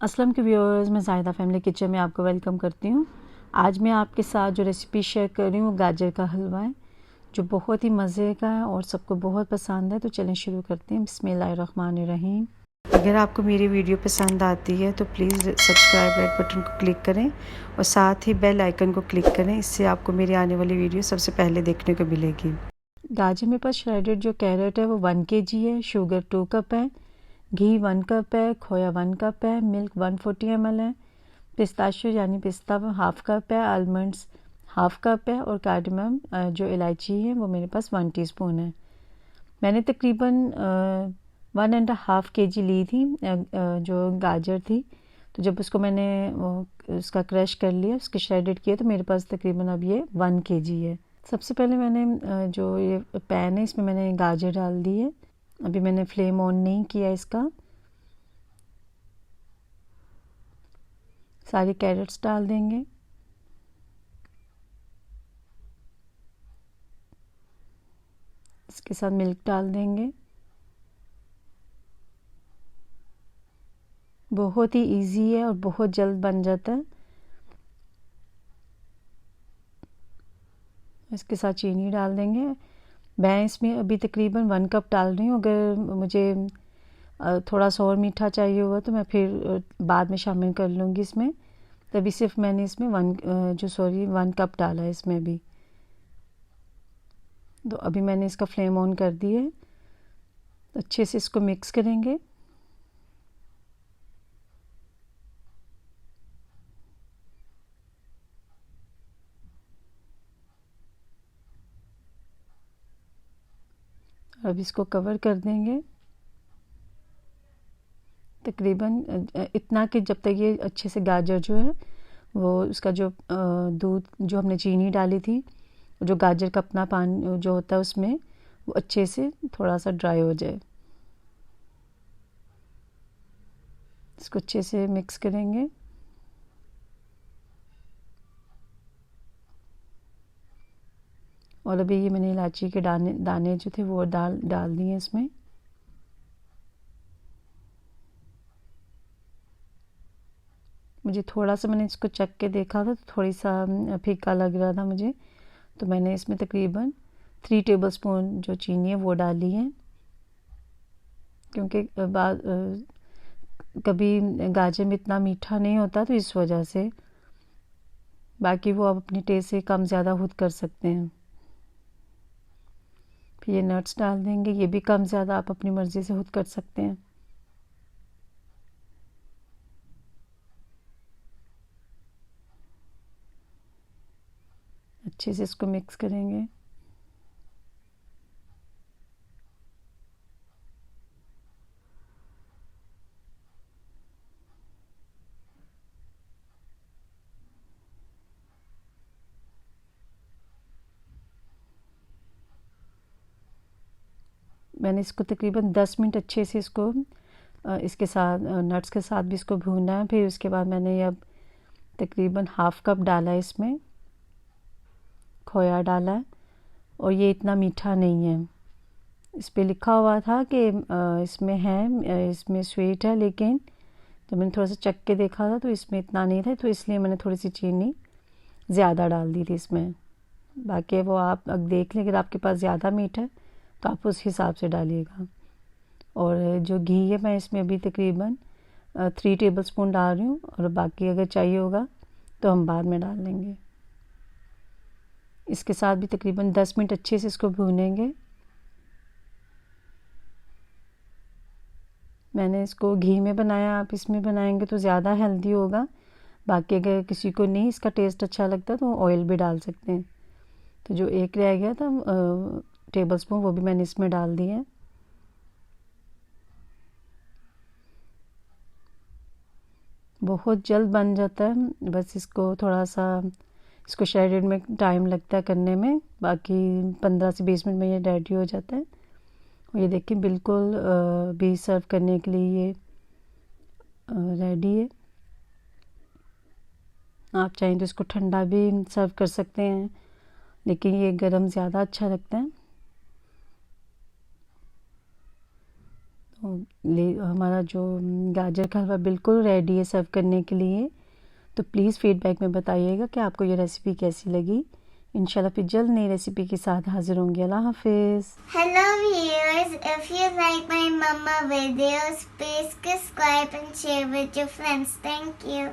अस्सलाम के व्यूअर्स, मैं ज़ाहिदा फैमिली किचन में आपको वेलकम करती हूँ। आज मैं आपके साथ जो रेसिपी शेयर कर रही हूँ वो गाजर का हलवा है, जो बहुत ही मज़े का है और सबको बहुत पसंद है। तो चलें शुरू करते हैं। बिस्मिल्लाहिर्रहमानिर्रहीम। अगर आपको मेरी वीडियो पसंद आती है तो प्लीज़ सब्सक्राइब रेड बटन को क्लिक करें और साथ ही बेल आइकन को क्लिक करें। इससे आपको मेरी आने वाली वीडियो सबसे पहले देखने को मिलेगी। गाजर मेरे पास श्रेडेड जो कैरेट है वो 1 kg है, शुगर 2 कप है, घी 1 कप है, खोया 1 कप है, मिल्क 140 ml है, पिस्ताशियो यानी पिस्ता 1/2 कप है, आलमंड्स 1/2 कप है और कार्डमम जो इलायची है वो मेरे पास 1 टीस्पून है। मैंने तकरीबन 1.5 kg ली थी जो गाजर थी। तो जब उसको मैंने उसका क्रश कर लिया, उसके श्रेडेड किया, तो मेरे पास तकरीबन अब ये 1 kg है। सबसे पहले मैंने जो ये पैन है इसमें मैंने गाजर डाल दी है। अभी मैंने फ्लेम ऑन नहीं किया इसका। सारे कैरेट्स डाल देंगे। इसके साथ मिल्क डाल देंगे। बहुत ही इजी है और बहुत जल्द बन जाता है। इसके साथ चीनी डाल देंगे। मैं इसमें अभी तकरीबन 1 कप डाल रही हूँ। अगर मुझे थोड़ा सा और मीठा चाहिए हुआ तो मैं फिर बाद में शामिल कर लूँगी इसमें। तभी सिर्फ मैंने इसमें 1 कप डाला है इसमें भी। तो अभी मैंने इसका फ्लेम ऑन कर दिया है। तो अच्छे से इसको मिक्स करेंगे। अब इसको कवर कर देंगे तकरीबन इतना कि जब तक ये अच्छे से गाजर जो है वो उसका जो दूध जो हमने चीनी डाली थी, जो गाजर का अपना पानी जो होता है उसमें वो अच्छे से थोड़ा सा ड्राई हो जाए। इसको अच्छे से मिक्स करेंगे। और अभी ये मैंने इलायची के दाने जो थे वो डाल दिए इसमें। मुझे थोड़ा सा मैंने इसको चख के देखा था तो थोड़ी सा फीका लग रहा था मुझे। तो मैंने इसमें तकरीबन 3 टेबलस्पून जो चीनी है वो डाली है, क्योंकि कभी गाजर में इतना मीठा नहीं होता तो इस वजह से। बाकी वो आप अपनी टेस्ट से कम ज़्यादा खुद कर सकते हैं। फिर ये नट्स डाल देंगे, ये भी कम ज़्यादा आप अपनी मर्ज़ी से खुद कर सकते हैं। अच्छे से इसको मिक्स करेंगे। मैंने इसको तकरीबन 10 मिनट अच्छे से इसको इसके साथ नट्स के साथ भी इसको भूना है। फिर उसके बाद मैंने अब तकरीबन 1/2 कप डाला है इसमें खोया डाला है। और ये इतना मीठा नहीं है। इस पे लिखा हुआ था कि इसमें है, इसमें स्वीट है, लेकिन जब मैंने थोड़ा सा चख के देखा था तो इसमें इतना नहीं था, तो इसलिए मैंने थोड़ी सी चीनी ज़्यादा डाल दी थी इसमें। बाकी वो आप अब देख लें, अगर आपके पास ज़्यादा मीठा है तो आप उस हिसाब से डालिएगा। और जो घी है मैं इसमें अभी तकरीबन 3 टेबलस्पून डाल रही हूँ, और बाकी अगर चाहिए होगा तो हम बाद में डाल लेंगे। इसके साथ भी तकरीबन 10 मिनट अच्छे से इसको भूनेंगे। मैंने इसको घी में बनाया, आप इसमें बनाएंगे तो ज़्यादा हेल्दी होगा। बाकी अगर किसी को नहीं इसका टेस्ट अच्छा लगता तो ऑयल भी डाल सकते हैं। तो जो एक रह गया था टेबलस्पून वो भी मैंने इसमें डाल दिया है। बहुत जल्द बन जाता है, बस इसको थोड़ा सा इसको शेडेड में टाइम लगता है करने में। बाकी 15 से 20 मिनट में ये रेडी हो जाता है। और ये देखिए बिल्कुल भी सर्व करने के लिए ये रेडी है। आप चाहें तो इसको ठंडा भी सर्व कर सकते हैं, लेकिन ये गरम ज़्यादा अच्छा लगता है। तो हमारा जो गाजर का हलवा बिल्कुल रेडी है सर्व करने के लिए। तो प्लीज़ फीडबैक में बताइएगा कि आपको ये रेसिपी कैसी लगी। इंशाल्लाह फिर जल्द नई रेसिपी के साथ हाजिर होंगे। अल्लाह हाफिज़। Hello viewers, if you like my mama videos, please subscribe and share with your friends. Thank you.